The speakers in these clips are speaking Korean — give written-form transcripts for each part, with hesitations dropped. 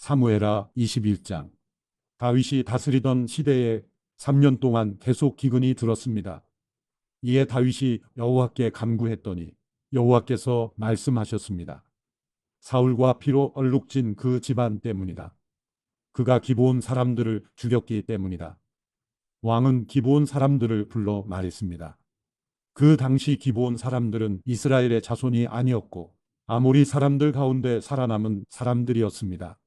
사무엘하 21장. 다윗이 다스리던 시대에 3년 동안 계속 기근이 들었습니다. 이에 다윗이 여호와께 간구했더니 여호와께서 말씀하셨습니다. 사울과 피로 얼룩진 그 집안 때문이다. 그가 기브온 사람들을 죽였기 때문이다. 왕은 기브온 사람들을 불러 말했습니다. 그 당시 기브온 사람들은 이스라엘의 자손이 아니었고 아모리 사람들 가운데 살아남은 사람들이었습니다.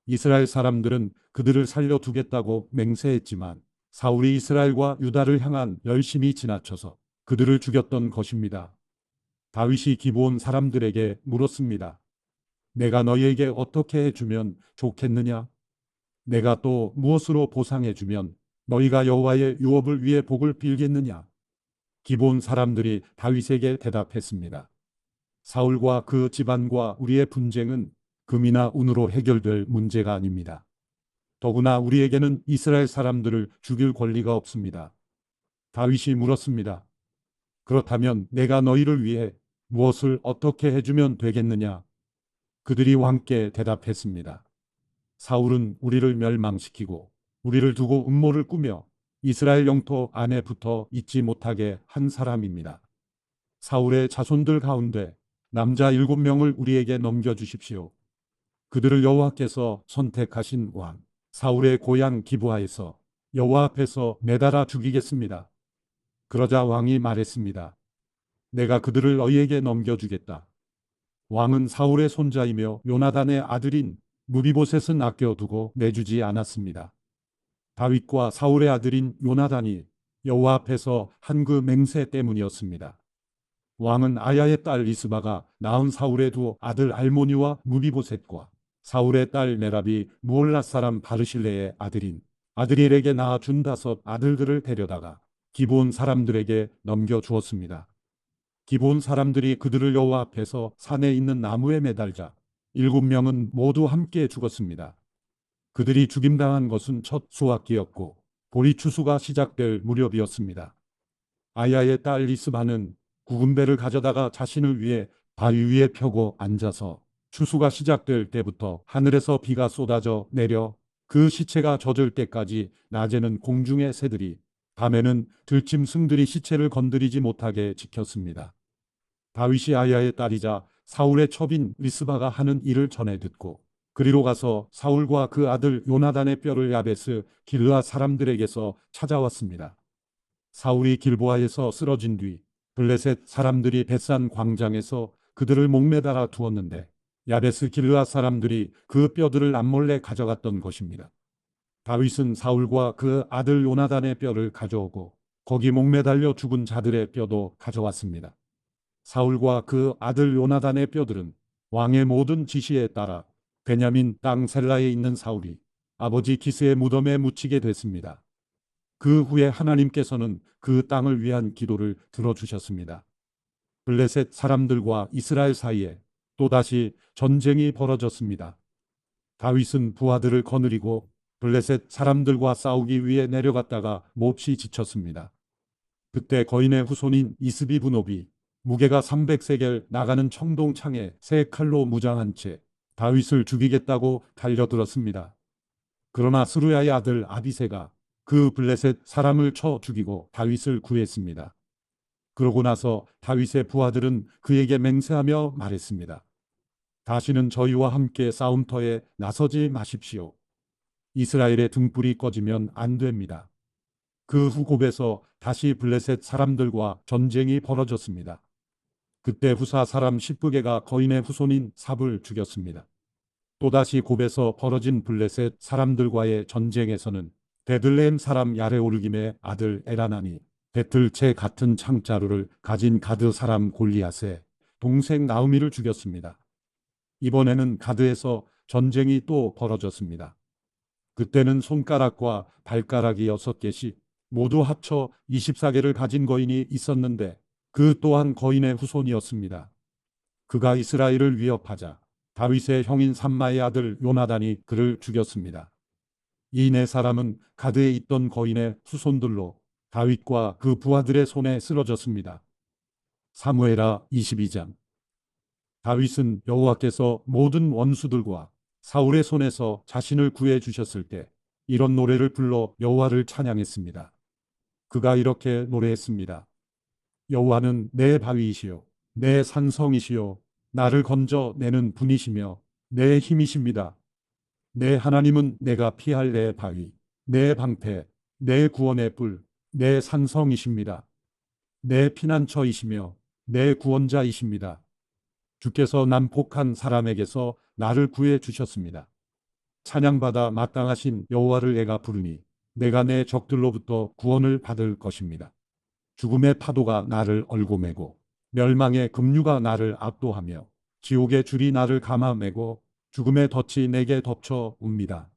이스라엘 사람들은 그들을 살려두겠다고 맹세했지만 사울이 이스라엘과 유다를 향한 열심이 지나쳐서 그들을 죽였던 것입니다. 다윗이 기브온 사람들에게 물었습니다. 내가 너희에게 어떻게 해주면 좋겠느냐? 내가 또 무엇으로 보상해주면 너희가 여호와의 유업을 위해 복을 빌겠느냐? 기브온 사람들이 다윗에게 대답했습니다. 사울과 그 집안과 우리의 분쟁은 금이나 운으로 해결될 문제가 아닙니다. 더구나 우리에게는 이스라엘 사람들을 죽일 권리가 없습니다. 다윗이 물었습니다. 그렇다면 내가 너희를 위해 무엇을 어떻게 해주면 되겠느냐? 그들이 왕께 대답했습니다. 사울은 우리를 멸망시키고 우리를 두고 음모를 꾸며 이스라엘 영토 안에 붙어 있지 못하게 한 사람입니다. 사울의 자손들 가운데 남자 7명을 우리에게 넘겨주십시오. 그들을 여호와께서 선택하신 왕 사울의 고향 기브아에서 여호와 앞에서 매달아 죽이겠습니다. 그러자 왕이 말했습니다. 내가 그들을 너희에게 넘겨주겠다. 왕은 사울의 손자이며 요나단의 아들인 무비보셋은 아껴두고 내주지 않았습니다. 다윗과 사울의 아들인 요나단이 여호와 앞에서 한 그 맹세 때문이었습니다. 왕은 아야의 딸 리스바가 낳은 사울의 두 아들 알모니와 무비보셋과 사울의 딸 메랍이 무올라 사람 바르실레의 아들인 아드리엘에게 낳아준 5 아들들을 데려다가 기브온 사람들에게 넘겨주었습니다. 기브온 사람들이 그들을 여호와 앞에서 산에 있는 나무에 매달자 7명은 모두 함께 죽었습니다. 그들이 죽임당한 것은 첫 수확기였고 보리 추수가 시작될 무렵이었습니다. 아야의 딸 리스바는 구은 배를 가져다가 자신을 위해 바위 위에 펴고 앉아서 추수가 시작될 때부터 하늘에서 비가 쏟아져 내려 그 시체가 젖을 때까지 낮에는 공중의 새들이 밤에는 들짐승들이 시체를 건드리지 못하게 지켰습니다. 다윗이 아야의 딸이자 사울의 첩인 리스바가 하는 일을 전해 듣고 그리로 가서 사울과 그 아들 요나단의 뼈를 야베스 길르앗 사람들에게서 찾아왔습니다. 사울이 길보아에서 쓰러진 뒤 블레셋 사람들이 벳산 광장에서 그들을 목매달아 두었는데 야베스 길르앗 사람들이 그 뼈들을 남몰래 가져갔던 것입니다. 다윗은 사울과 그 아들 요나단의 뼈를 가져오고 거기 목매달려 죽은 자들의 뼈도 가져왔습니다. 사울과 그 아들 요나단의 뼈들은 왕의 모든 지시에 따라 베냐민 땅 셀라에 있는 사울이 아버지 기스의 무덤에 묻히게 됐습니다. 그 후에 하나님께서는 그 땅을 위한 기도를 들어주셨습니다. 블레셋 사람들과 이스라엘 사이에 또다시 전쟁이 벌어졌습니다. 다윗은 부하들을 거느리고 블레셋 사람들과 싸우기 위해 내려갔다가 몹시 지쳤습니다. 그때 거인의 후손인 이스비 분업이 무게가 300세겔 나가는 청동창에 3칼로 무장한 채 다윗을 죽이겠다고 달려들었습니다. 그러나 스루야의 아들 아비새가 그 블레셋 사람을 쳐 죽이고 다윗을 구했습니다. 그러고 나서 다윗의 부하들은 그에게 맹세하며 말했습니다. 다시는 저희와 함께 싸움터에 나서지 마십시오. 이스라엘의 등불이 꺼지면 안 됩니다. 그 후 곱에서 다시 블레셋 사람들과 전쟁이 벌어졌습니다. 그때 후사 사람 십부게가 거인의 후손인 삽을 죽였습니다. 또다시 곱에서 벌어진 블레셋 사람들과의 전쟁에서는 베들레헴 사람 야레오르김의 아들 에라나니 배틀채 같은 창자루를 가진 가드 사람 골리앗의 동생 나우미를 죽였습니다. 이번에는 가드에서 전쟁이 또 벌어졌습니다. 그때는 손가락과 발가락이 6개씩 모두 합쳐 24개를 가진 거인이 있었는데 그 또한 거인의 후손이었습니다. 그가 이스라엘을 위협하자 다윗의 형인 삼마의 아들 요나단이 그를 죽였습니다. 이 4사람은 가드에 있던 거인의 후손들로 다윗과 그 부하들의 손에 쓰러졌습니다. 사무엘하 22장. 다윗은 여호와께서 모든 원수들과 사울의 손에서 자신을 구해 주셨을 때 이런 노래를 불러 여호와를 찬양했습니다. 그가 이렇게 노래했습니다. 여호와는 내 바위이시요 내 산성이시요 나를 건져내는 분이시며 내 힘이십니다. 내 하나님은 내가 피할 내 바위, 내 방패, 내 구원의 뿔, 내 산성이십니다. 내 피난처이시며 내 구원자이십니다. 주께서 난폭한 사람에게서 나를 구해 주셨습니다. 찬양받아 마땅하신 여호와를 내가 부르니 내가 내 적들로부터 구원을 받을 것입니다. 죽음의 파도가 나를 얽어매고 멸망의 급류가 나를 압도하며 지옥의 줄이 나를 감아매고 죽음의 덫이 내게 덮쳐 옵니다.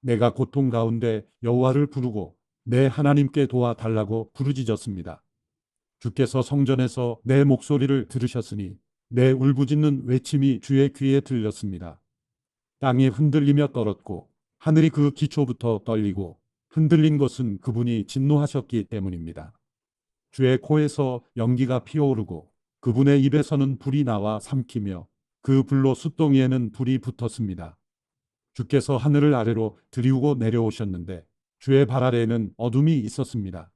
내가 고통 가운데 여호와를 부르고 내 하나님께 도와달라고 부르짖었습니다. 주께서 성전에서 내 목소리를 들으셨으니 내 울부짖는 외침이 주의 귀에 들렸습니다. 땅이 흔들리며 떨었고 하늘이 그 기초부터 떨리고 흔들린 것은 그분이 진노하셨기 때문입니다. 주의 코에서 연기가 피어오르고 그분의 입에서는 불이 나와 삼키며 그 불로 숫덩이에는 불이 붙었습니다. 주께서 하늘을 아래로 들이우고 내려오셨는데 주의 발 아래에는 어둠이 있었습니다.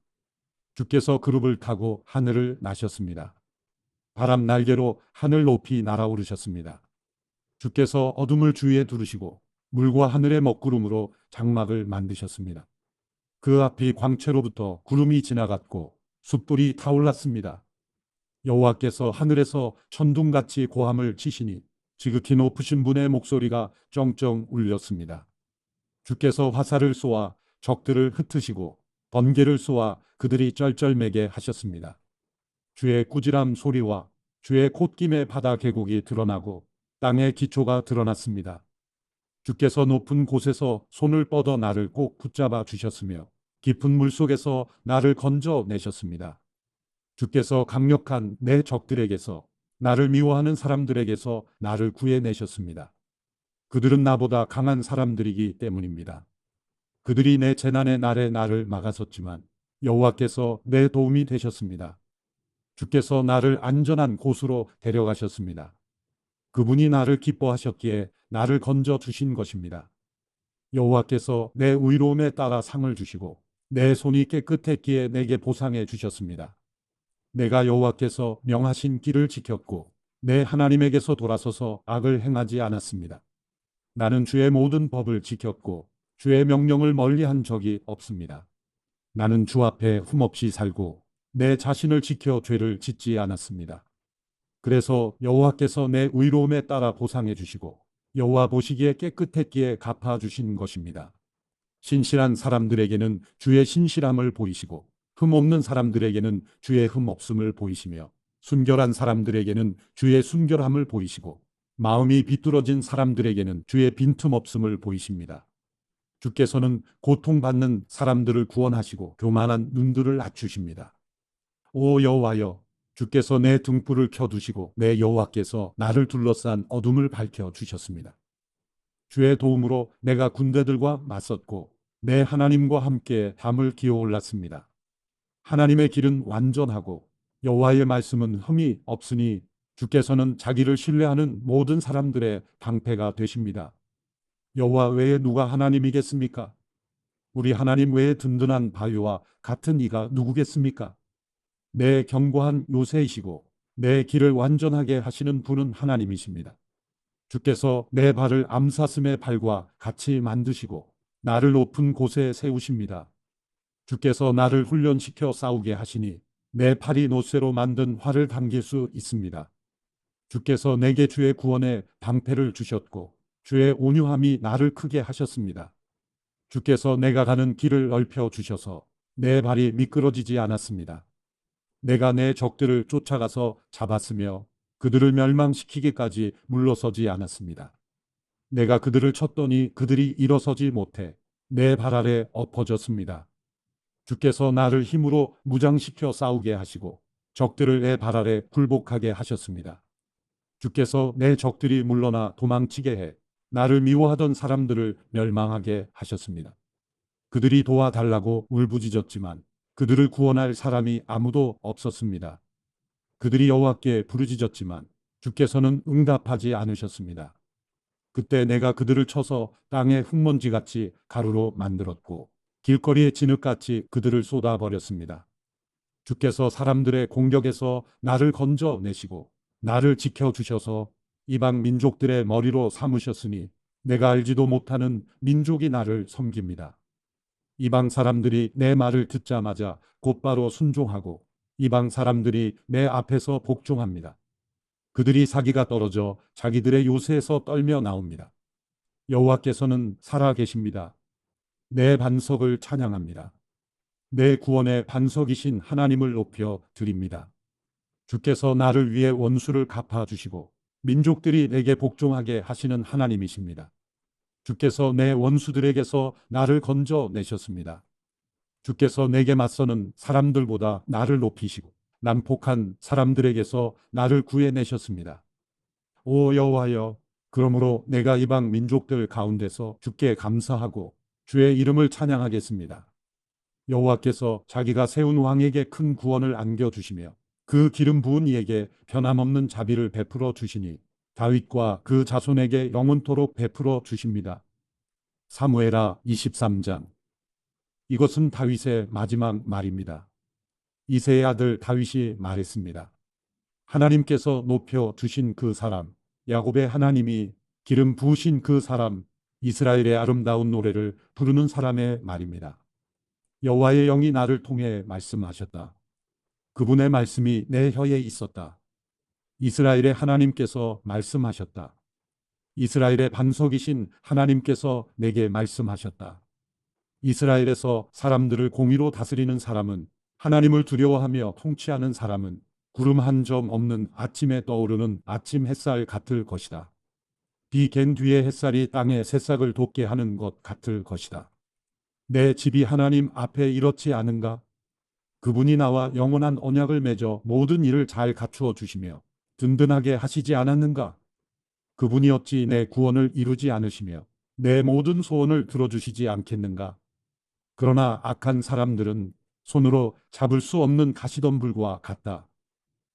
주께서 그룹을 타고 하늘을 나셨습니다. 바람 날개로 하늘 높이 날아오르셨습니다. 주께서 어둠을 주위에 두르시고 물과 하늘의 먹구름으로 장막을 만드셨습니다. 그 앞이 광채로부터 구름이 지나갔고 숯불이 타올랐습니다. 여호와께서 하늘에서 천둥같이 고함을 치시니 지극히 높으신 분의 목소리가 쩡쩡 울렸습니다. 주께서 화살을 쏘아 적들을 흩으시고 번개를 쏘아 그들이 쩔쩔매게 하셨습니다. 주의 꾸지람 소리와 주의 콧김의 바다 계곡이 드러나고 땅의 기초가 드러났습니다. 주께서 높은 곳에서 손을 뻗어 나를 꼭 붙잡아 주셨으며 깊은 물속에서 나를 건져내셨습니다. 주께서 강력한 내 적들에게서 나를 미워하는 사람들에게서 나를 구해내셨습니다. 그들은 나보다 강한 사람들이기 때문입니다. 그들이 내 재난의 날에 나를 막아섰지만 여호와께서 내 도움이 되셨습니다. 주께서 나를 안전한 곳으로 데려가셨습니다. 그분이 나를 기뻐하셨기에 나를 건져 주신 것입니다. 여호와께서 내 의로움에 따라 상을 주시고 내 손이 깨끗했기에 내게 보상해 주셨습니다. 내가 여호와께서 명하신 길을 지켰고 내 하나님에게서 돌아서서 악을 행하지 않았습니다. 나는 주의 모든 법을 지켰고 주의 명령을 멀리한 적이 없습니다. 나는 주 앞에 흠없이 살고 내 자신을 지켜 죄를 짓지 않았습니다. 그래서 여호와께서 내 의로움에 따라 보상해 주시고 여호와 보시기에 깨끗했기에 갚아 주신 것입니다. 신실한 사람들에게는 주의 신실함을 보이시고 흠없는 사람들에게는 주의 흠없음을 보이시며 순결한 사람들에게는 주의 순결함을 보이시고 마음이 비뚤어진 사람들에게는 주의 빈틈없음을 보이십니다. 주께서는 고통받는 사람들을 구원하시고 교만한 눈들을 낮추십니다. 오 여호와여, 주께서 내 등불을 켜두시고 내 여호와께서 나를 둘러싼 어둠을 밝혀 주셨습니다. 주의 도움으로 내가 군대들과 맞섰고 내 하나님과 함께 담을 기어 올랐습니다. 하나님의 길은 완전하고 여호와의 말씀은 흠이 없으니 주께서는 자기를 신뢰하는 모든 사람들의 방패가 되십니다. 여호와 외에 누가 하나님이겠습니까? 우리 하나님 외에 든든한 바위와 같은 이가 누구겠습니까? 내 견고한 요새이시고 내 길을 완전하게 하시는 분은 하나님이십니다. 주께서 내 발을 암사슴의 발과 같이 만드시고 나를 높은 곳에 세우십니다. 주께서 나를 훈련시켜 싸우게 하시니 내 팔이 노쇠로 만든 활을 당길 수 있습니다. 주께서 내게 주의 구원의 방패를 주셨고 주의 온유함이 나를 크게 하셨습니다. 주께서 내가 가는 길을 넓혀 주셔서 내 발이 미끄러지지 않았습니다. 내가 내 적들을 쫓아가서 잡았으며 그들을 멸망시키기까지 물러서지 않았습니다. 내가 그들을 쳤더니 그들이 일어서지 못해 내 발 아래 엎어졌습니다. 주께서 나를 힘으로 무장시켜 싸우게 하시고 적들을 내 발 아래 굴복하게 하셨습니다. 주께서 내 적들이 물러나 도망치게 해 나를 미워하던 사람들을 멸망하게 하셨습니다. 그들이 도와달라고 울부짖었지만 그들을 구원할 사람이 아무도 없었습니다. 그들이 여호와께 부르짖었지만 주께서는 응답하지 않으셨습니다. 그때 내가 그들을 쳐서 땅에 흙먼지같이 가루로 만들었고 길거리에 진흙같이 그들을 쏟아버렸습니다. 주께서 사람들의 공격에서 나를 건져내시고 나를 지켜주셔서 이방 민족들의 머리로 삼으셨으니 내가 알지도 못하는 민족이 나를 섬깁니다. 이방 사람들이 내 말을 듣자마자 곧바로 순종하고 이방 사람들이 내 앞에서 복종합니다. 그들이 사기가 떨어져 자기들의 요새에서 떨며 나옵니다. 여호와께서는 살아계십니다. 내 반석을 찬양합니다. 내 구원의 반석이신 하나님을 높여 드립니다. 주께서 나를 위해 원수를 갚아주시고 민족들이 내게 복종하게 하시는 하나님이십니다. 주께서 내 원수들에게서 나를 건져내셨습니다. 주께서 내게 맞서는 사람들보다 나를 높이시고 난폭한 사람들에게서 나를 구해내셨습니다. 오 여호와여, 그러므로 내가 이방 민족들 가운데서 주께 감사하고 주의 이름을 찬양하겠습니다. 여호와께서 자기가 세운 왕에게 큰 구원을 안겨주시며 그 기름 부은 이에게 변함없는 자비를 베풀어 주시니 다윗과 그 자손에게 영원토록 베풀어 주십니다. 사무엘하 23장. 이것은 다윗의 마지막 말입니다. 이새의 아들 다윗이 말했습니다. 하나님께서 높여 주신 그 사람, 야곱의 하나님이 기름 부으신 그 사람, 이스라엘의 아름다운 노래를 부르는 사람의 말입니다. 여호와의 영이 나를 통해 말씀하셨다. 그분의 말씀이 내 혀에 있었다. 이스라엘의 하나님께서 말씀하셨다. 이스라엘의 반석이신 하나님께서 내게 말씀하셨다. 이스라엘에서 사람들을 공의로 다스리는 사람은, 하나님을 두려워하며 통치하는 사람은 구름 한 점 없는 아침에 떠오르는 아침 햇살 같을 것이다. 비 갠 뒤에 햇살이 땅에 새싹을 돋게 하는 것 같을 것이다. 내 집이 하나님 앞에 이렇지 않은가? 그분이 나와 영원한 언약을 맺어 모든 일을 잘 갖추어 주시며 든든하게 하시지 않았는가? 그분이 어찌 내 구원을 이루지 않으시며 내 모든 소원을 들어주시지 않겠는가? 그러나 악한 사람들은 손으로 잡을 수 없는 가시덤불과 같다.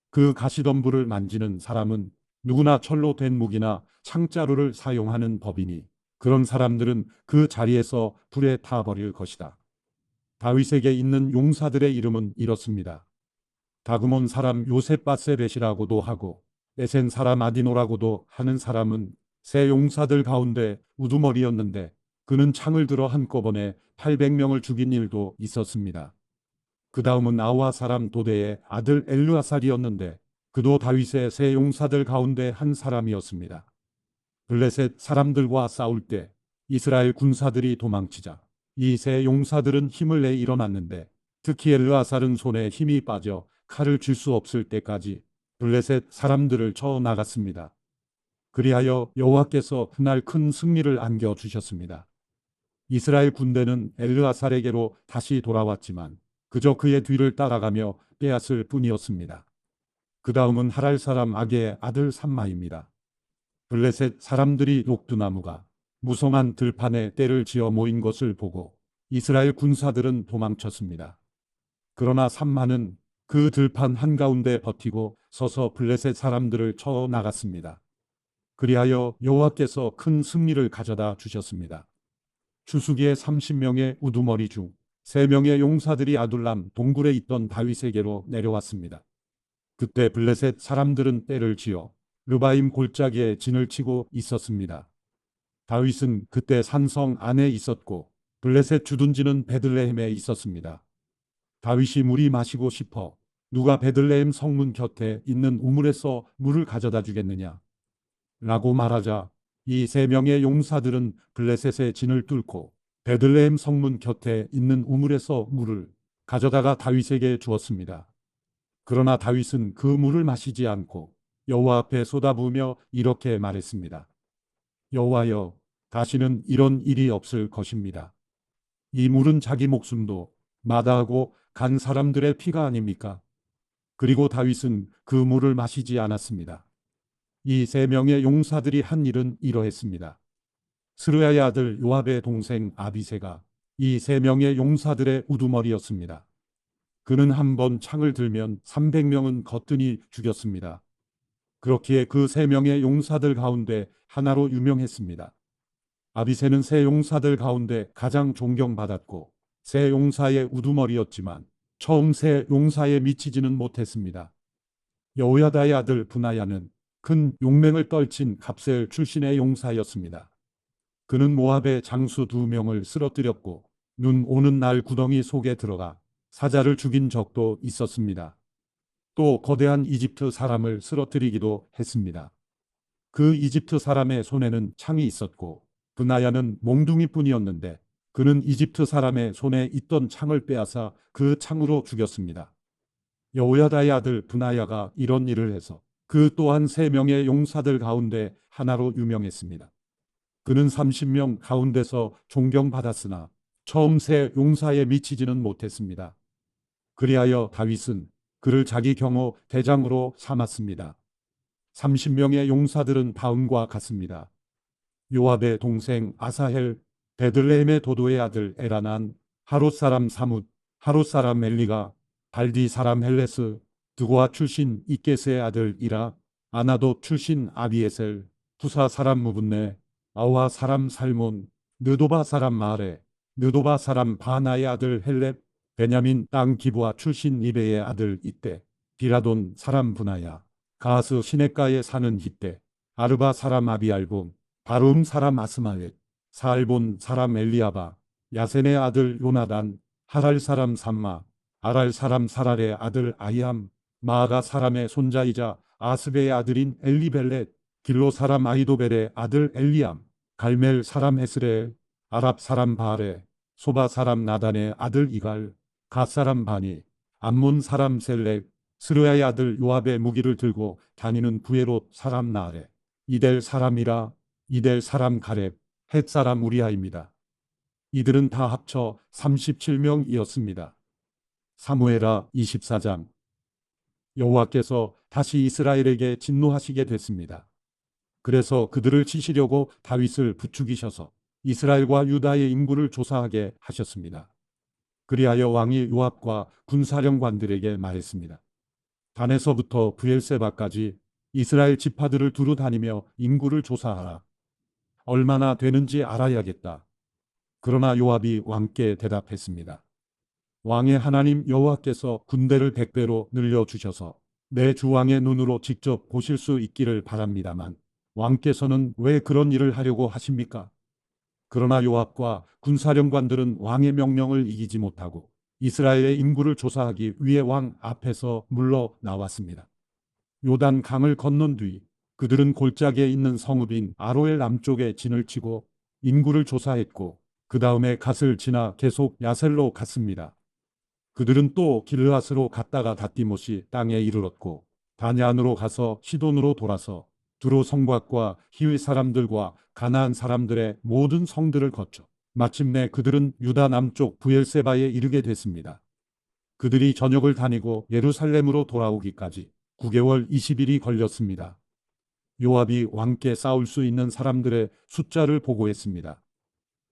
그 가시덤불을 만지는 사람은 누구나 철로 된 무기나 창자루를 사용하는 법이니 그런 사람들은 그 자리에서 불에 타버릴 것이다. 다윗에게 있는 용사들의 이름은 이렇습니다. 다그몬 사람 요셋바세벳이라고도 하고 에센 사람 아디노라고도 하는 사람은 세 용사들 가운데 우두머리였는데 그는 창을 들어 한꺼번에 800명을 죽인 일도 있었습니다. 그 다음은 아와 사람 도대의 아들 엘르아살이었는데 그도 다윗의 세 용사들 가운데 한 사람이었습니다. 블레셋 사람들과 싸울 때 이스라엘 군사들이 도망치자 이 세 용사들은 힘을 내 일어났는데 특히 엘르아살은 손에 힘이 빠져 칼을 쥘 수 없을 때까지 블레셋 사람들을 쳐 나갔습니다. 그리하여 여호와께서 그날 큰 승리를 안겨주셨습니다. 이스라엘 군대는 엘르아살에게로 다시 돌아왔지만 그저 그의 뒤를 따라가며 빼앗을 뿐이었습니다. 그 다음은 하랄 사람 아게의 아들 삼마입니다. 블레셋 사람들이 녹두나무가 무성한 들판에 떼를 지어 모인 것을 보고 이스라엘 군사들은 도망쳤습니다. 그러나 삼마는 그 들판 한가운데 버티고 서서 블레셋 사람들을 쳐 나갔습니다. 그리하여 여호와께서 큰 승리를 가져다 주셨습니다. 추수기에 30명의 우두머리 중 3명의 용사들이 아둘람 동굴에 있던 다윗에게로 내려왔습니다. 그때 블레셋 사람들은 떼를 지어 르바임 골짜기에 진을 치고 있었습니다. 다윗은 그때 산성 안에 있었고 블레셋 주둔지는 베들레헴에 있었습니다. 다윗이 물이 마시고 싶어 누가 베들레헴 성문 곁에 있는 우물에서 물을 가져다 주겠느냐? 라고 말하자 이 3명의 용사들은 블레셋의 진을 뚫고 베들레헴 성문 곁에 있는 우물에서 물을 가져다가 다윗에게 주었습니다. 그러나 다윗은 그 물을 마시지 않고 여호와 앞에 쏟아부으며 이렇게 말했습니다. 여호와여, 다시는 이런 일이 없을 것입니다. 이 물은 자기 목숨도 마다하고 간 사람들의 피가 아닙니까? 그리고 다윗은 그 물을 마시지 않았습니다. 이 3명의 용사들이 한 일은 이러했습니다. 스르야의 아들 요압의 동생 아비새가 이 3명의 용사들의 우두머리였습니다. 그는 한 번 창을 들면 300명은 거뜬히 죽였습니다. 그렇기에 그 세 명의 용사들 가운데 하나로 유명했습니다. 아비새는 세 용사들 가운데 가장 존경받았고 세 용사의 우두머리였지만 처음 세 용사에 미치지는 못했습니다. 여호야다의 아들 브나야는 큰 용맹을 떨친 갑셀 출신의 용사였습니다. 그는 모압의 장수 2명을 쓰러뜨렸고 눈 오는 날 구덩이 속에 들어가 사자를 죽인 적도 있었습니다. 또 거대한 이집트 사람을 쓰러뜨리기도 했습니다. 그 이집트 사람의 손에는 창이 있었고 브나야는 몽둥이뿐이었는데 그는 이집트 사람의 손에 있던 창을 빼앗아 그 창으로 죽였습니다. 여호야다의 아들 브나야가 이런 일을 해서 그 또한 3명의 용사들 가운데 하나로 유명했습니다. 그는 30명 가운데서 존경받았으나 처음 세 용사에 미치지는 못했습니다. 그리하여 다윗은 그를 자기 경호 대장으로 삼았습니다. 30명의 용사들은 다음과 같습니다. 요압의 동생 아사헬, 베들레헴의 도도의 아들 에라난, 하롯 사람 사뭇, 하롯 사람 엘리가, 발디 사람 헬레스, 드고아 출신 이게스의 아들 이라, 아나돗 출신 아비에셀, 부사 사람 무분네, 아와 사람 살몬, 느도바 사람 마레, 느도바 사람 바나의 아들 헬렙, 베냐민 땅 기브아 출신 이베의 아들 이때, 비라돈 사람 분하야, 가스 시냇가에 사는 히때, 아르바 사람 아비알봄, 바룸 사람 아스마웻, 사알본 사람 엘리아바, 야센의 아들 요나단, 하랄 사람 삼마, 아랄 사람 사랄의 아들 아이함, 마아가 사람의 손자이자 아스베의 아들인 엘리벨렛, 길로 사람 아이도벨의 아들 엘리암, 갈멜 사람 헤스레, 아랍 사람 바레, 소바 사람 나단의 아들 이갈, 갓 사람 바니, 암몬 사람 셀렉, 스르야의 아들 요압의 무기를 들고 다니는 부에롯 사람 나레, 이델 사람이라, 이델 사람 가렙, 헷 사람 우리아입니다. 이들은 다 합쳐 37명이었습니다. 사무엘하 24장. 여호와께서 다시 이스라엘에게 진노하시게 됐습니다. 그래서 그들을 치시려고 다윗을 부추기셔서 이스라엘과 유다의 인구를 조사하게 하셨습니다. 그리하여 왕이 요압과 군사령관들에게 말했습니다. 단에서부터 브엘세바까지 이스라엘 지파들을 두루 다니며 인구를 조사하라. 얼마나 되는지 알아야겠다. 그러나 요압이 왕께 대답했습니다. 왕의 하나님 여호와께서 군대를 100배로 늘려주셔서 내 주왕의 눈으로 직접 보실 수 있기를 바랍니다만 왕께서는 왜 그런 일을 하려고 하십니까? 그러나 요압과 군사령관들은 왕의 명령을 이기지 못하고 이스라엘의 인구를 조사하기 위해 왕 앞에서 물러 나왔습니다. 요단 강을 건넌 뒤 그들은 골짜기에 있는 성읍인 아로엘 남쪽에 진을 치고 인구를 조사했고 그 다음에 갓을 지나 계속 야셀로 갔습니다. 그들은 또 길르앗으로 갔다가 닷디못이 땅에 이르렀고 다냐안으로 가서 시돈으로 돌아서 두로 성곽과 히위 사람들과 가나안 사람들의 모든 성들을 거쳐 마침내 그들은 유다 남쪽 브엘세바에 이르게 됐습니다. 그들이 전역을 다니고 예루살렘으로 돌아오기까지 9개월 20일이 걸렸습니다. 요압이 왕께 싸울 수 있는 사람들의 숫자를 보고했습니다.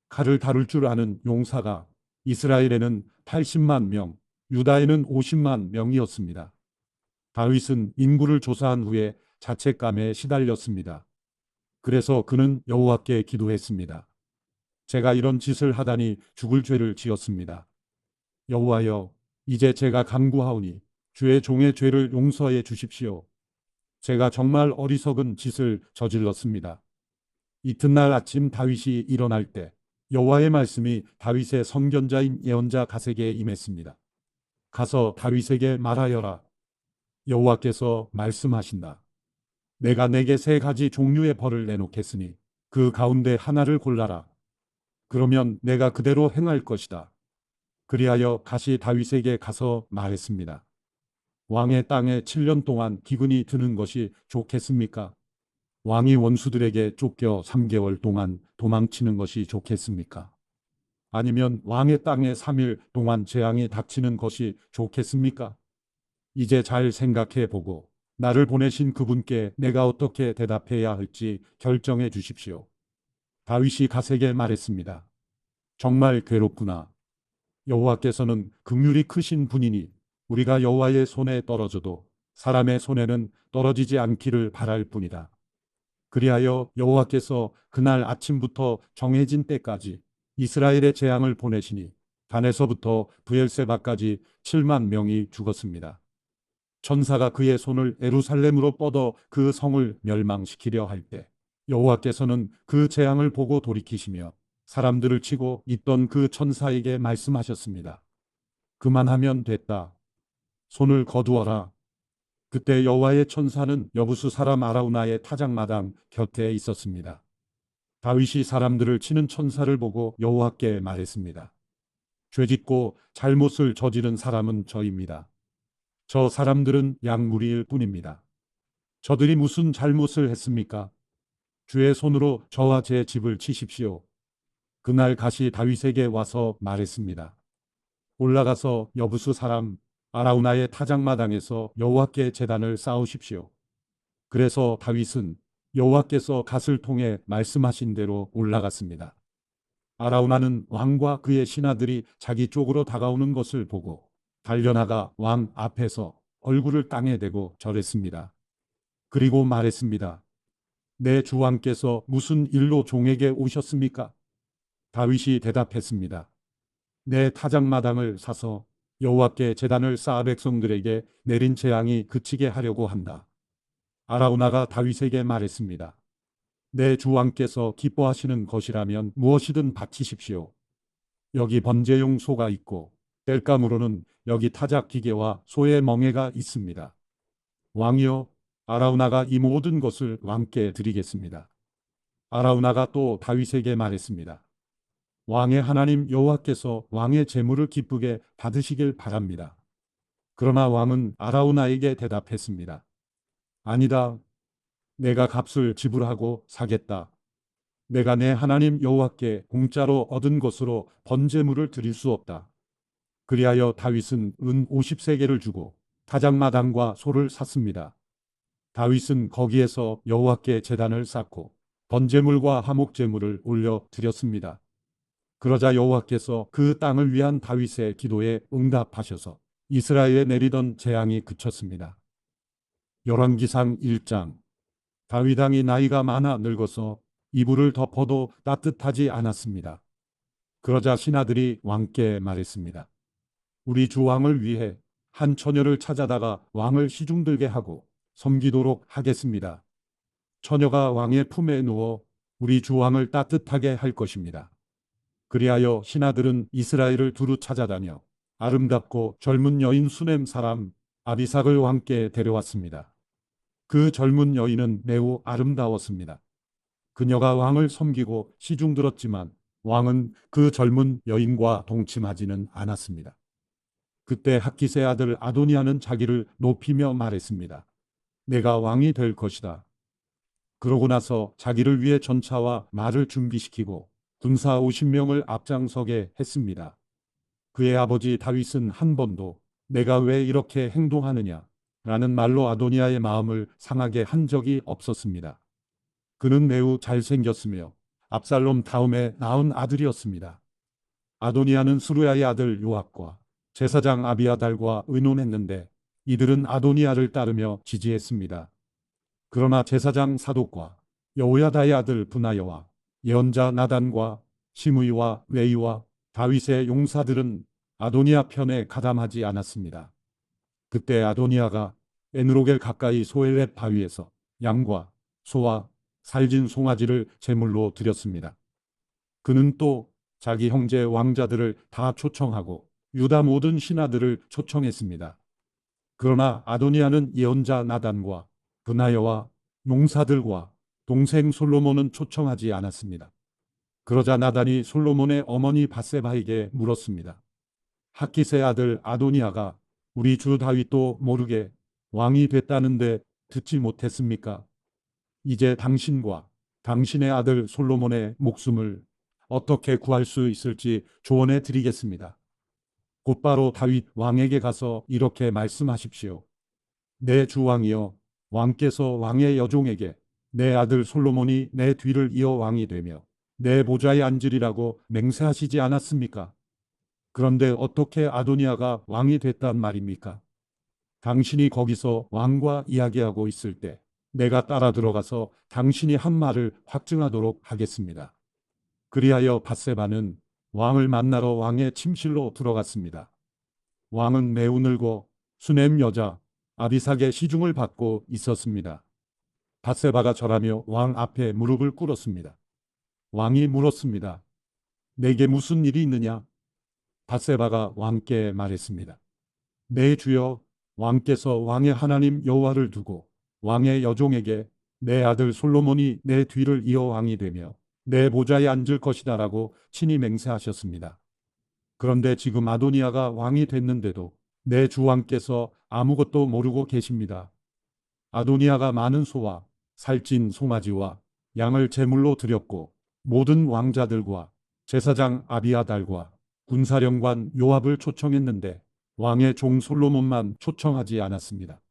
칼을 다룰 줄 아는 용사가 이스라엘에는 80만 명, 유다에는 50만 명이었습니다. 다윗은 인구를 조사한 후에 자책감에 시달렸습니다. 그래서 그는 여호와께 기도했습니다. 제가 이런 짓을 하다니 죽을 죄를 지었습니다. 여호와여, 이제 제가 간구하오니 주의 종의 죄를 용서해 주십시오. 제가 정말 어리석은 짓을 저질렀습니다. 이튿날 아침 다윗이 일어날 때 여호와의 말씀이 다윗의 선견자인 예언자 갓에게 임했습니다. 가서 다윗에게 말하여라. 여호와께서 말씀하신다. 내가 내게 3가지 종류의 벌을 내놓겠으니 그 가운데 하나를 골라라. 그러면 내가 그대로 행할 것이다. 그리하여 갓이 다윗에게 가서 말했습니다. 왕의 땅에 7년 동안 기근이 드는 것이 좋겠습니까? 왕이 원수들에게 쫓겨 3개월 동안 도망치는 것이 좋겠습니까? 아니면 왕의 땅에 3일 동안 재앙이 닥치는 것이 좋겠습니까? 이제 잘 생각해 보고 나를 보내신 그분께 내가 어떻게 대답해야 할지 결정해 주십시오. 다윗이 갓에게 말했습니다. 정말 괴롭구나. 여호와께서는 긍휼이 크신 분이니 우리가 여호와의 손에 떨어져도 사람의 손에는 떨어지지 않기를 바랄 뿐이다. 그리하여 여호와께서 그날 아침부터 정해진 때까지 이스라엘의 재앙을 보내시니 단에서부터 브엘세바까지 7만 명이 죽었습니다. 천사가 그의 손을 예루살렘으로 뻗어 그 성을 멸망시키려 할 때 여호와께서는 그 재앙을 보고 돌이키시며 사람들을 치고 있던 그 천사에게 말씀하셨습니다. 그만하면 됐다. 손을 거두어라. 그때 여호와의 천사는 여부수 사람 아라우나의 타작마당 곁에 있었습니다. 다윗이 사람들을 치는 천사를 보고 여호와께 말했습니다. 죄짓고 잘못을 저지른 사람은 저입니다. 저 사람들은 양무리일 뿐입니다. 저들이 무슨 잘못을 했습니까? 주의 손으로 저와 제 집을 치십시오. 그날 가시 다윗에게 와서 말했습니다. 올라가서 여부수 사람 아라우나의 타작마당에서 여호와께 제단을 쌓으십시오. 그래서 다윗은 여호와께서 갓을 통해 말씀하신 대로 올라갔습니다. 아라우나는 왕과 그의 신하들이 자기 쪽으로 다가오는 것을 보고 달려나가 왕 앞에서 얼굴을 땅에 대고 절했습니다. 그리고 말했습니다. 내 주왕께서 무슨 일로 종에게 오셨습니까? 다윗이 대답했습니다. 내 타작마당을 사서 여호와께 제단을 쌓아 백성들에게 내린 재앙이 그치게 하려고 한다. 아라우나가 다윗에게 말했습니다. 내 주왕께서 기뻐하시는 것이라면 무엇이든 바치십시오. 여기 번제용 소가 있고 땔감으로는 여기 타작 기계와 소의 멍에가 있습니다. 왕이여, 아라우나가 이 모든 것을 왕께 드리겠습니다. 아라우나가 또 다윗에게 말했습니다. 왕의 하나님 여호와께서 왕의 재물을 기쁘게 받으시길 바랍니다. 그러나 왕은 아라우나에게 대답했습니다. 아니다. 내가 값을 지불하고 사겠다. 내가 내 하나님 여호와께 공짜로 얻은 것으로 번제물을 드릴 수 없다. 그리하여 다윗은 은 50세겔을 주고 타작마당과 소를 샀습니다. 다윗은 거기에서 여호와께 제단을 쌓고 번제물과 화목제물을 올려 드렸습니다. 그러자 여호와께서 그 땅을 위한 다윗의 기도에 응답하셔서 이스라엘에 내리던 재앙이 그쳤습니다. 열왕기상 1장. 다윗 왕이 나이가 많아 늙어서 이불을 덮어도 따뜻하지 않았습니다. 그러자 신하들이 왕께 말했습니다. 우리 주 왕을 위해 한 처녀를 찾아다가 왕을 시중들게 하고 섬기도록 하겠습니다. 처녀가 왕의 품에 누워 우리 주 왕을 따뜻하게 할 것입니다. 그리하여 신하들은 이스라엘을 두루 찾아다녀 아름답고 젊은 여인 수넴 사람 아비삭을 왕께 데려왔습니다. 그 젊은 여인은 매우 아름다웠습니다. 그녀가 왕을 섬기고 시중들었지만 왕은 그 젊은 여인과 동침하지는 않았습니다. 그때 학깃의 아들 아도니아는 자기를 높이며 말했습니다. 내가 왕이 될 것이다. 그러고 나서 자기를 위해 전차와 말을 준비시키고 군사 50명을 앞장서게 했습니다. 그의 아버지 다윗은 한 번도 내가 왜 이렇게 행동하느냐 라는 말로 아도니아의 마음을 상하게 한 적이 없었습니다. 그는 매우 잘생겼으며 압살롬 다음에 낳은 아들이었습니다. 아도니아는 스루야의 아들 요압과 제사장 아비아달과 의논했는데 이들은 아도니아를 따르며 지지했습니다. 그러나 제사장 사독과 여호야다의 아들 브나야와 예언자 나단과 시므이와 웨이와 다윗의 용사들은 아도니아 편에 가담하지 않았습니다. 그때 아도니아가 에누로겔 가까이 소엘렛 바위에서 양과 소와 살진 송아지를 제물로 드렸습니다. 그는 또 자기 형제 왕자들을 다 초청하고 유다 모든 신하들을 초청했습니다. 그러나 아도니아는 예언자 나단과 브나야와 용사들과 동생 솔로몬은 초청하지 않았습니다. 그러자 나단이 솔로몬의 어머니 밧세바에게 물었습니다. 학깃의 아들 아도니아가 우리 주 다윗도 모르게 왕이 됐다는데 듣지 못했습니까? 이제 당신과 당신의 아들 솔로몬의 목숨을 어떻게 구할 수 있을지 조언해 드리겠습니다. 곧바로 다윗 왕에게 가서 이렇게 말씀하십시오. 내 주 왕이여, 왕께서 왕의 여종에게 내 아들 솔로몬이 내 뒤를 이어 왕이 되며 내 보좌에 앉으리라고 맹세하시지 않았습니까? 그런데 어떻게 아도니아가 왕이 됐단 말입니까? 당신이 거기서 왕과 이야기하고 있을 때 내가 따라 들어가서 당신이 한 말을 확증하도록 하겠습니다. 그리하여 밧세바는 왕을 만나러 왕의 침실로 들어갔습니다. 왕은 매우 늙어 수냄 여자 아비삭의 시중을 받고 있었습니다. 밧세바가 절하며 왕 앞에 무릎을 꿇었습니다. 왕이 물었습니다. 내게 무슨 일이 있느냐? 밧세바가 왕께 말했습니다. 내 주여, 왕께서 왕의 하나님 여호와를 두고 왕의 여종에게 내 아들 솔로몬이 내 뒤를 이어 왕이 되며 내 보좌에 앉을 것이다라고 친히 맹세하셨습니다. 그런데 지금 아도니아가 왕이 됐는데도 내 주 왕께서 아무것도 모르고 계십니다. 아도니아가 많은 소와 살찐 송아지와 양을 제물로 드렸고 모든 왕자들과 제사장 아비아달과 군사령관 요압을 초청했는데 왕의 종 솔로몬만 초청하지 않았습니다.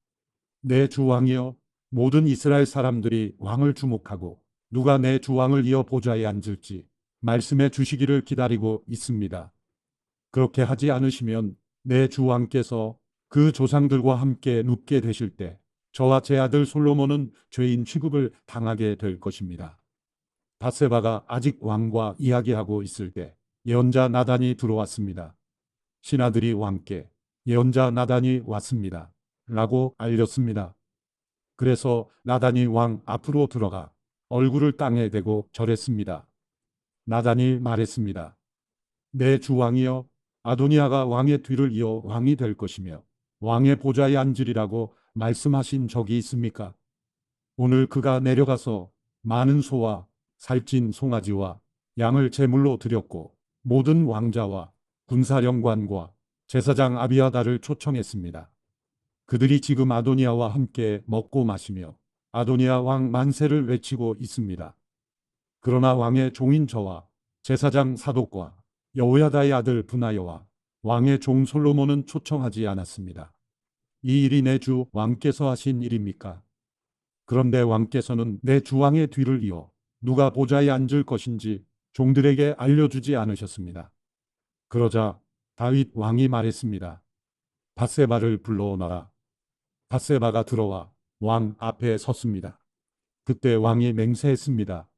내 주 왕이여, 모든 이스라엘 사람들이 왕을 주목하고 누가 내 주 왕을 이어 보좌에 앉을지 말씀해 주시기를 기다리고 있습니다. 그렇게 하지 않으시면 내 주 왕께서 그 조상들과 함께 눕게 되실 때 저와 제 아들 솔로몬은 죄인 취급을 당하게 될 것입니다. 밧세바가 아직 왕과 이야기하고 있을 때 예언자 나단이 들어왔습니다. 신하들이 왕께 예언자 나단이 왔습니다. 라고 알렸습니다. 그래서 나단이 왕 앞으로 들어가 얼굴을 땅에 대고 절했습니다. 나단이 말했습니다. 내 주 왕이여, 아도니아가 왕의 뒤를 이어 왕이 될 것이며 왕의 보좌에 앉으리라고 말씀하신 적이 있습니까? 오늘 그가 내려가서 많은 소와 살찐 송아지와 양을 제물로 드렸고 모든 왕자와 군사령관과 제사장 아비아달을 초청했습니다. 그들이 지금 아도니아와 함께 먹고 마시며 아도니아 왕 만세를 외치고 있습니다. 그러나 왕의 종인 저와 제사장 사독과 여호야다의 아들 브나야와 왕의 종 솔로몬은 초청하지 않았습니다. 이 일이 내 주 왕께서 하신 일입니까? 그런데 왕께서는 내 주 왕의 뒤를 이어 누가 보좌에 앉을 것인지 종들에게 알려주지 않으셨습니다. 그러자 다윗 왕이 말했습니다. 밧세바를 불러오너라. 밧세바가 들어와 왕 앞에 섰습니다. 그때 왕이 맹세했습니다.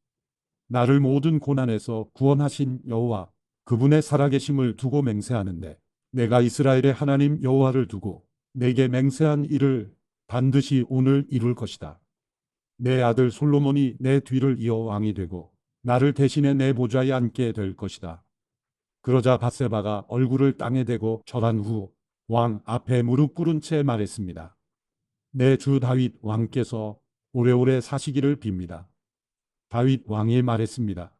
나를 모든 고난에서 구원하신 여호와 그분의 살아계심을 두고 맹세하는데 내가 이스라엘의 하나님 여호와를 두고 내게 맹세한 일을 반드시 오늘 이룰 것이다. 내 아들 솔로몬이 내 뒤를 이어 왕이 되고 나를 대신해 내 보좌에 앉게 될 것이다. 그러자 밧세바가 얼굴을 땅에 대고 절한 후 왕 앞에 무릎 꿇은 채 말했습니다. 내 주 다윗 왕께서 오래오래 사시기를 빕니다. 다윗 왕이 말했습니다.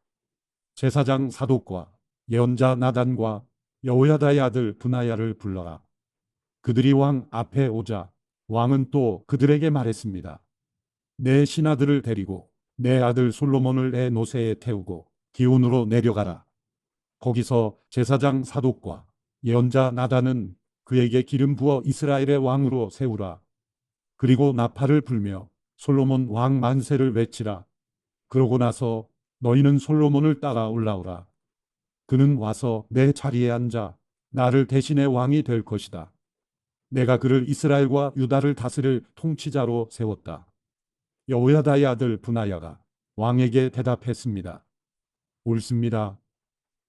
제사장 사독과 예언자 나단과 여호야다의 아들 브나야를 불러라. 그들이 왕 앞에 오자 왕은 또 그들에게 말했습니다. 내 신하들을 데리고 내 아들 솔로몬을 내 노새에 태우고 기온으로 내려가라. 거기서 제사장 사독과 예언자 나단은 그에게 기름 부어 이스라엘의 왕으로 세우라. 그리고 나팔을 불며 솔로몬 왕 만세를 외치라. 그러고 나서 너희는 솔로몬을 따라 올라오라. 그는 와서 내 자리에 앉아 나를 대신해 왕이 될 것이다. 내가 그를 이스라엘과 유다를 다스릴 통치자로 세웠다. 여호야다의 아들 브나야가 왕에게 대답했습니다. 옳습니다.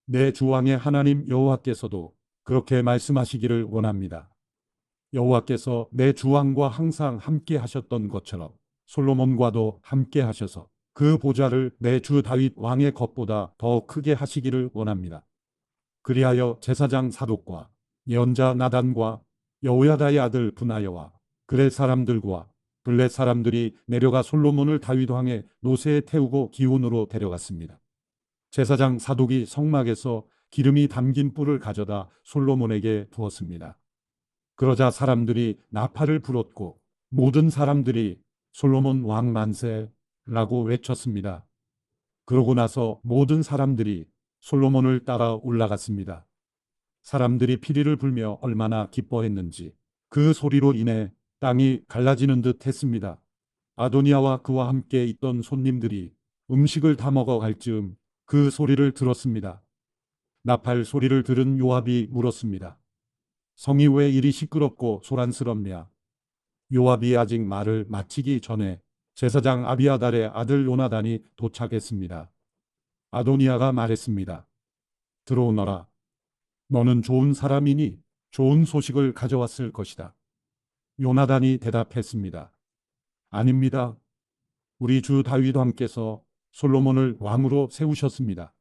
내 주왕의 하나님 여호와께서도 그렇게 말씀하시기를 원합니다. 여호와께서 내 주왕과 항상 함께 하셨던 것처럼 솔로몬과도 함께 하셔서 그 보좌를 내 주 다윗 왕의 것보다 더 크게 하시기를 원합니다. 그리하여 제사장 사독과 예언자 나단과 여호야다의 아들 브나야와 그렛 사람들과 블렛 사람들이 내려가 솔로몬을 다윗 왕의 노새에 태우고 기온으로 데려갔습니다. 제사장 사독이 성막에서 기름이 담긴 뿔을 가져다 솔로몬에게 부었습니다. 그러자 사람들이 나팔을 불었고 모든 사람들이 솔로몬 왕 만세라고 외쳤습니다. 그러고 나서 모든 사람들이 솔로몬을 따라 올라갔습니다. 사람들이 피리를 불며 얼마나 기뻐했는지 그 소리로 인해 땅이 갈라지는 듯 했습니다. 아도니아와 그와 함께 있던 손님들이 음식을 다 먹어갈 즈음 그 소리를 들었습니다. 나팔 소리를 들은 요압이 물었습니다. 성이 왜 이리 시끄럽고 소란스럽냐? 요압이 아직 말을 마치기 전에 제사장 아비아달의 아들 요나단이 도착했습니다. 아도니아가 말했습니다. 들어오너라. 너는 좋은 사람이니 좋은 소식을 가져왔을 것이다. 요나단이 대답했습니다. 아닙니다. 우리 주 다윗 왕께서 솔로몬을 왕으로 세우셨습니다.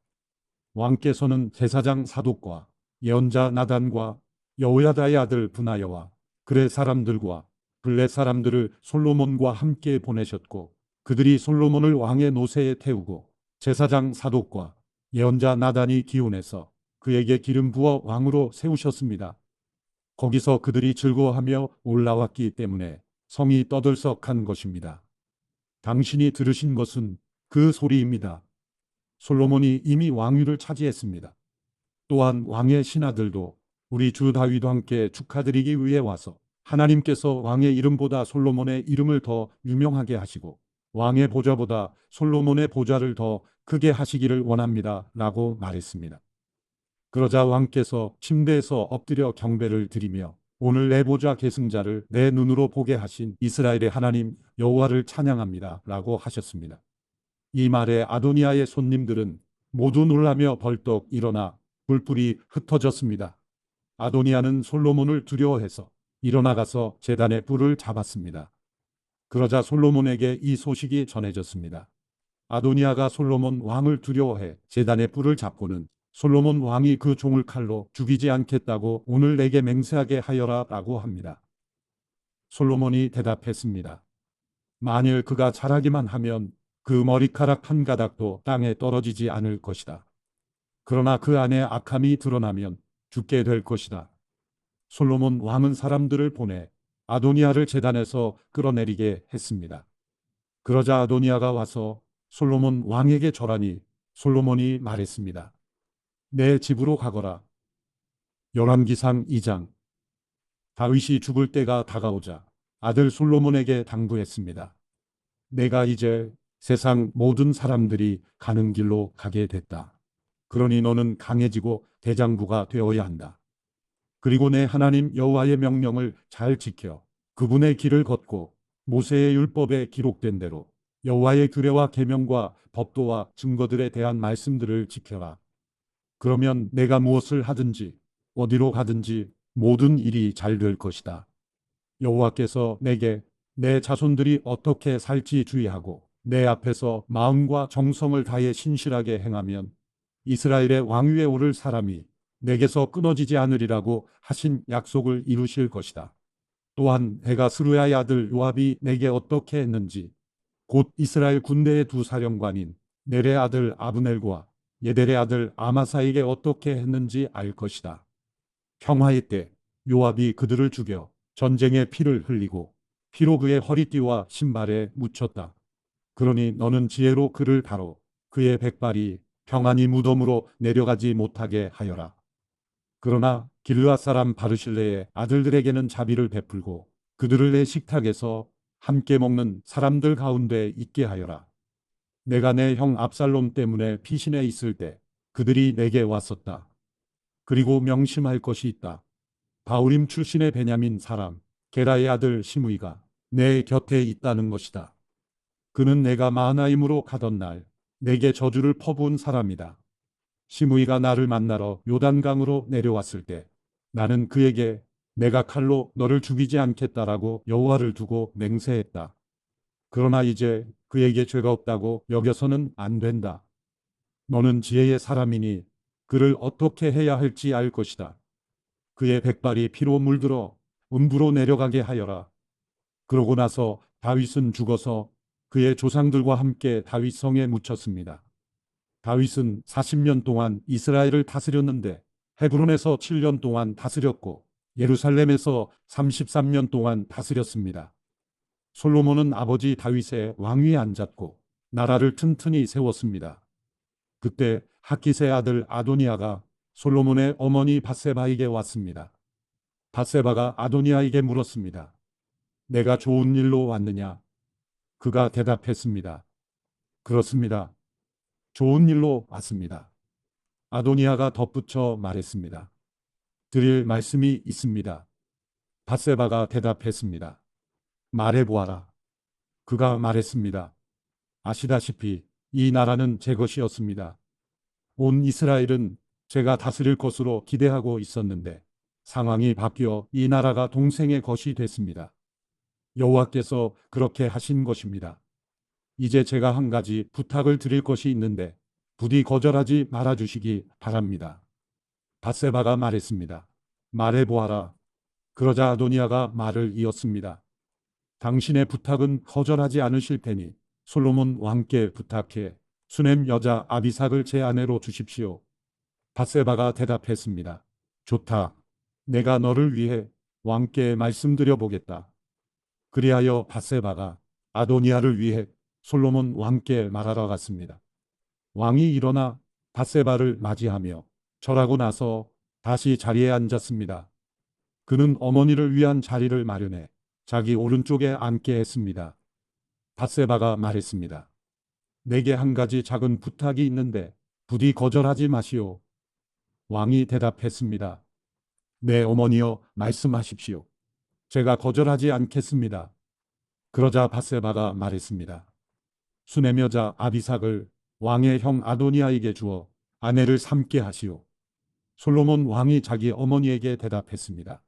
왕께서는 제사장 사독과 예언자 나단과 여호야다의 아들 브나야와 그의 사람들과 블렛 사람들을 솔로몬과 함께 보내셨고 그들이 솔로몬을 왕의 노새에 태우고 제사장 사독과 예언자 나단이 기운해서 그에게 기름 부어 왕으로 세우셨습니다. 거기서 그들이 즐거워하며 올라왔기 때문에 성이 떠들썩한 것입니다. 당신이 들으신 것은 그 소리입니다. 솔로몬이 이미 왕위를 차지했습니다. 또한 왕의 신하들도 우리 주 다윗 왕께 축하드리기 위해 와서 하나님께서 왕의 이름보다 솔로몬의 이름을 더 유명하게 하시고 왕의 보좌보다 솔로몬의 보좌를 더 크게 하시기를 원합니다. 라고 말했습니다. 그러자 왕께서 침대에서 엎드려 경배를 드리며 오늘 내 보좌 계승자를 내 눈으로 보게 하신 이스라엘의 하나님 여호와를 찬양합니다. 라고 하셨습니다. 이 말에 아도니아의 손님들은 모두 놀라며 벌떡 일어나 불불이 흩어졌습니다. 아도니아는 솔로몬을 두려워해서 일어나가서 제단의 불을 잡았습니다. 그러자 솔로몬에게 이 소식이 전해졌습니다. 아도니아가 솔로몬 왕을 두려워해 제단의 불을 잡고는 솔로몬 왕이 그 종을 칼로 죽이지 않겠다고 오늘 내게 맹세하게 하여라 라고 합니다. 솔로몬이 대답했습니다. 만일 그가 잘하기만 하면 그 머리카락 한 가닥도 땅에 떨어지지 않을 것이다. 그러나 그 안에 악함이 드러나면 죽게 될 것이다. 솔로몬 왕은 사람들을 보내 아도니아를 제단에서 끌어내리게 했습니다. 그러자 아도니아가 와서 솔로몬 왕에게 절하니 솔로몬이 말했습니다. 내 집으로 가거라. 열왕기상 2장. 다윗이 죽을 때가 다가오자 아들 솔로몬에게 당부했습니다. 내가 이제 세상 모든 사람들이 가는 길로 가게 됐다. 그러니 너는 강해지고 대장부가 되어야 한다. 그리고 내 하나님 여호와의 명령을 잘 지켜 그분의 길을 걷고 모세의 율법에 기록된 대로 여호와의 규례와 계명과 법도와 증거들에 대한 말씀들을 지켜라. 그러면 내가 무엇을 하든지 어디로 가든지 모든 일이 잘 될 것이다. 여호와께서 내게 내 자손들이 어떻게 살지 주의하고 내 앞에서 마음과 정성을 다해 신실하게 행하면 이스라엘의 왕위에 오를 사람이 내게서 끊어지지 않으리라고 하신 약속을 이루실 것이다. 또한 내가 스루야의 아들 요압이 내게 어떻게 했는지 곧 이스라엘 군대의 두 사령관인 넬의 아들 아브넬과 예델의 아들 아마사에게 어떻게 했는지 알 것이다. 평화의 때 요압이 그들을 죽여 전쟁의 피를 흘리고 피로 그의 허리띠와 신발에 묻혔다. 그러니 너는 지혜로 그를 다뤄 그의 백발이 평안히 무덤으로 내려가지 못하게 하여라. 그러나 길르앗 사람 바르실레의 아들들에게는 자비를 베풀고 그들을 내 식탁에서 함께 먹는 사람들 가운데 있게 하여라. 내가 내 형 압살롬 때문에 피신해 있을 때 그들이 내게 왔었다. 그리고 명심할 것이 있다. 바우림 출신의 베냐민 사람 게라의 아들 시므이가 내 곁에 있다는 것이다. 그는 내가 마하나임으로 가던 날 내게 저주를 퍼부은 사람이다. 시므이가 나를 만나러 요단강으로 내려왔을 때 나는 그에게 내가 칼로 너를 죽이지 않겠다라고 여호와를 두고 맹세했다. 그러나 이제 그에게 죄가 없다고 여겨서는 안 된다. 너는 지혜의 사람이니 그를 어떻게 해야 할지 알 것이다. 그의 백발이 피로 물들어 음부로 내려가게 하여라. 그러고 나서 다윗은 죽어서 그의 조상들과 함께 다윗 성에 묻혔습니다. 다윗은 40년 동안 이스라엘을 다스렸는데 헤브론에서 7년 동안 다스렸고 예루살렘에서 33년 동안 다스렸습니다. 솔로몬은 아버지 다윗의 왕위에 앉았고 나라를 튼튼히 세웠습니다. 그때 핫깃의 아들 아도니아가 솔로몬의 어머니 밧세바에게 왔습니다. 밧세바가 아도니아에게 물었습니다. 내가 좋은 일로 왔느냐? 그가 대답했습니다. 그렇습니다. 좋은 일로 왔습니다. 아도니아가 덧붙여 말했습니다. 드릴 말씀이 있습니다. 밧세바가 대답했습니다. 말해보아라. 그가 말했습니다. 아시다시피 이 나라는 제 것이었습니다. 온 이스라엘은 제가 다스릴 것으로 기대하고 있었는데 상황이 바뀌어 이 나라가 동생의 것이 됐습니다. 여호와께서 그렇게 하신 것입니다. 이제 제가 한 가지 부탁을 드릴 것이 있는데 부디 거절하지 말아 주시기 바랍니다. 밧세바가 말했습니다. 말해보아라. 그러자 아도니아가 말을 이었습니다. 당신의 부탁은 거절하지 않으실 테니 솔로몬 왕께 부탁해 수넴 여자 아비삭을 제 아내로 주십시오. 밧세바가 대답했습니다. 좋다. 내가 너를 위해 왕께 말씀드려 보겠다. 그리하여 밧세바가 아도니아를 위해 솔로몬 왕께 말하러 갔습니다. 왕이 일어나 밧세바를 맞이하며 절하고 나서 다시 자리에 앉았습니다. 그는 어머니를 위한 자리를 마련해 자기 오른쪽에 앉게 했습니다. 밧세바가 말했습니다. 내게 한 가지 작은 부탁이 있는데 부디 거절하지 마시오. 왕이 대답했습니다. 네, 어머니여, 말씀하십시오. 제가 거절하지 않겠습니다. 그러자 밧세바가 말했습니다. 수넴 여자 아비삭을 왕의 형 아도니아에게 주어 아내를 삼게 하시오. 솔로몬 왕이 자기 어머니에게 대답했습니다.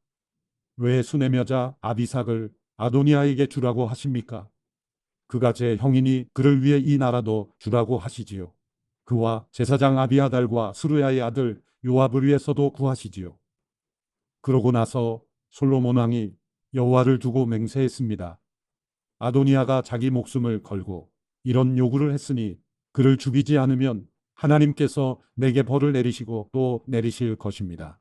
왜 수넴 여자 아비삭을 아도니아에게 주라고 하십니까? 그가 제 형이니 그를 위해 이 나라도 주라고 하시지요. 그와 제사장 아비아달과 스루야의 아들 요압을 위해서도 구하시지요. 그러고 나서 솔로몬 왕이 여호와를 두고 맹세했습니다. 아도니아가 자기 목숨을 걸고 이런 요구를 했으니 그를 죽이지 않으면 하나님께서 내게 벌을 내리시고 또 내리실 것입니다.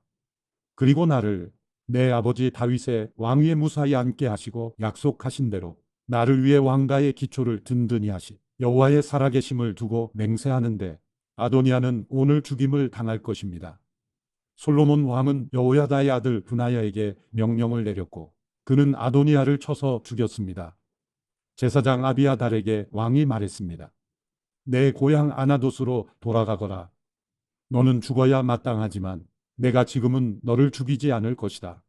그리고 나를 내 아버지 다윗의 왕위에 무사히 앉게 하시고 약속하신 대로 나를 위해 왕가의 기초를 든든히 하시 여호와의 살아계심을 두고 맹세하는데 아도니아는 오늘 죽임을 당할 것입니다. 솔로몬 왕은 여호야다의 아들 브나야에게 명령을 내렸고 그는 아도니아를 쳐서 죽였습니다. 제사장 아비아달에게 왕이 말했습니다. 내 고향 아나돗으로 돌아가거라. 너는 죽어야 마땅하지만 내가 지금은 너를 죽이지 않을 것이다.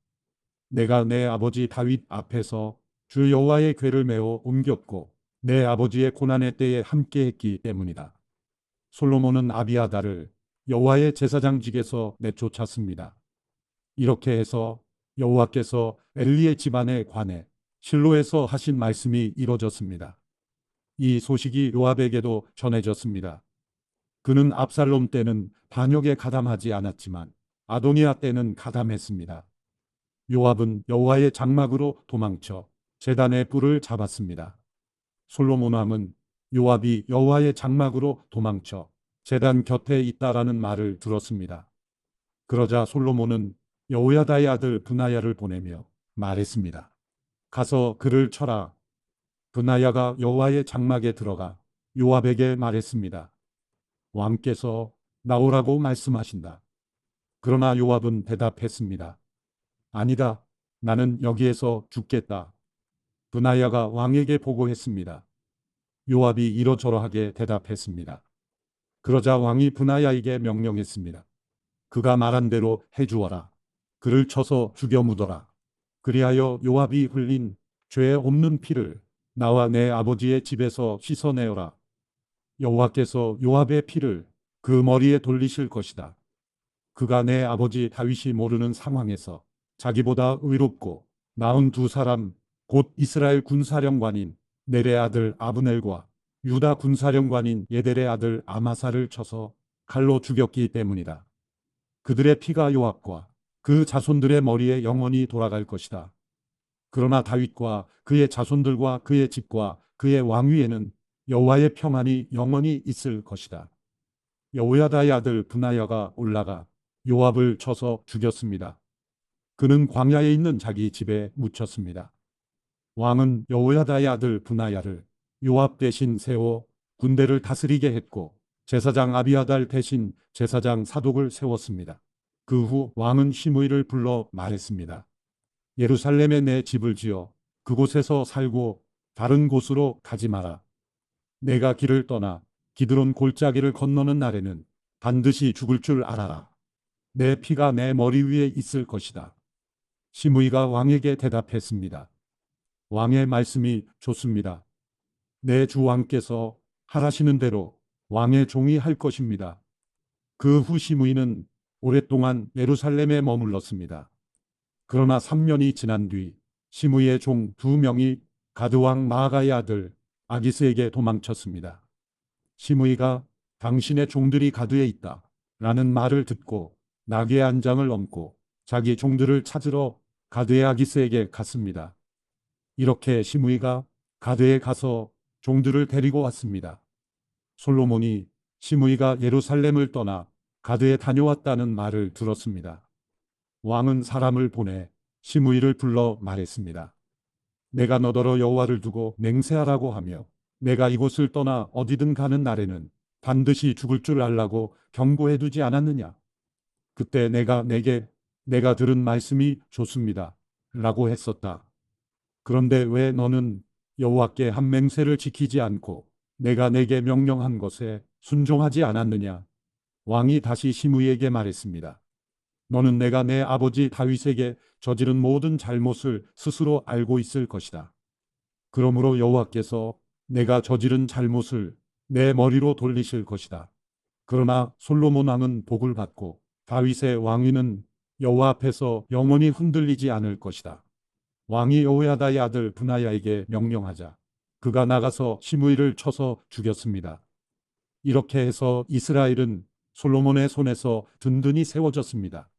내가 내 아버지 다윗 앞에서 주 여호와의 궤를 메어 옮겼고 내 아버지의 고난의 때에 함께했기 때문이다. 솔로몬은 아비아달을 여호와의 제사장직에서 내쫓았습니다. 이렇게 해서 여호와께서 엘리의 집안에 관해 실로에서 하신 말씀이 이루어졌습니다. 이 소식이 요압에게도 전해졌습니다. 그는 압살롬 때는 반역에 가담하지 않았지만 아도니아 때는 가담했습니다. 요압은 여호와의 장막으로 도망쳐 제단의 뿔을 잡았습니다. 솔로몬 왕은 요압이 여호와의 장막으로 도망쳐 제단 곁에 있다라는 말을 들었습니다. 그러자 솔로몬은 여호야다의 아들 브나야를 보내며 말했습니다. 가서 그를 쳐라. 브나야가 여호와의 장막에 들어가 요압에게 말했습니다. 왕께서 나오라고 말씀하신다. 그러나 요압은 대답했습니다. 아니다. 나는 여기에서 죽겠다. 브나야가 왕에게 보고했습니다. 요압이 이러저러하게 대답했습니다. 그러자 왕이 브나야에게 명령했습니다. 그가 말한 대로 해주어라. 그를 쳐서 죽여 묻어라. 그리하여 요압이 흘린 죄 없는 피를 나와 내 아버지의 집에서 씻어내어라. 여호와께서 요압의 피를 그 머리에 돌리실 것이다. 그가 내 아버지 다윗이 모르는 상황에서 자기보다 의롭고 나은 두 사람 곧 이스라엘 군사령관인 넬의 아들 아브넬과 유다 군사령관인 예델의 아들 아마사를 쳐서 칼로 죽였기 때문이다. 그들의 피가 요압과 그 자손들의 머리에 영원히 돌아갈 것이다. 그러나 다윗과 그의 자손들과 그의 집과 그의 왕위에는 여호와의 평안이 영원히 있을 것이다. 여호야다의 아들 브나야가 올라가 요압을 쳐서 죽였습니다. 그는 광야에 있는 자기 집에 묻혔습니다. 왕은 여호야다의 아들 브나야를 요압 대신 세워 군대를 다스리게 했고 제사장 아비아달 대신 제사장 사독을 세웠습니다. 그 후 왕은 시므이를 불러 말했습니다. 예루살렘에 내 집을 지어 그곳에서 살고 다른 곳으로 가지 마라. 내가 길을 떠나 기드론 골짜기를 건너는 날에는 반드시 죽을 줄 알아라. 내 피가 내 머리 위에 있을 것이다. 시므이가 왕에게 대답했습니다. 왕의 말씀이 좋습니다. 내 주 왕께서 하라시는 대로 왕의 종이 할 것입니다. 그 후 시므이는 오랫동안 예루살렘에 머물렀습니다. 그러나 3년이 지난 뒤 시므이의 종 2명이 가드왕 마아가의 아들 아기스에게 도망쳤습니다. 시므이가 당신의 종들이 가드에 있다 라는 말을 듣고 나귀의 안장을 얹고 자기 종들을 찾으러 가드의 아기스에게 갔습니다. 이렇게 시므이가 가드에 가서 종들을 데리고 왔습니다. 솔로몬이 시므이가 예루살렘을 떠나 가드에 다녀왔다는 말을 들었습니다. 왕은 사람을 보내 시므이를 불러 말했습니다. 내가 너더러 여호와를 두고 맹세하라고 하며 내가 이곳을 떠나 어디든 가는 날에는 반드시 죽을 줄 알라고 경고해 두지 않았느냐. 그때 내가 들은 말씀이 좋습니다. 라고 했었다. 그런데 왜 너는 여호와께 한 맹세를 지키지 않고 내가 내게 명령한 것에 순종하지 않았느냐. 왕이 다시 시므이에게 말했습니다. 너는 내가 내 아버지 다윗에게 저지른 모든 잘못을 스스로 알고 있을 것이다. 그러므로 여호와께서 내가 저지른 잘못을 내 머리로 돌리실 것이다. 그러나 솔로몬 왕은 복을 받고 다윗의 왕위는 여호와 앞에서 영원히 흔들리지 않을 것이다. 왕이 여호야다의 아들 브나야에게 명령하자 그가 나가서 시므이를 쳐서 죽였습니다. 이렇게 해서 이스라엘은 솔로몬의 손에서 든든히 세워졌습니다.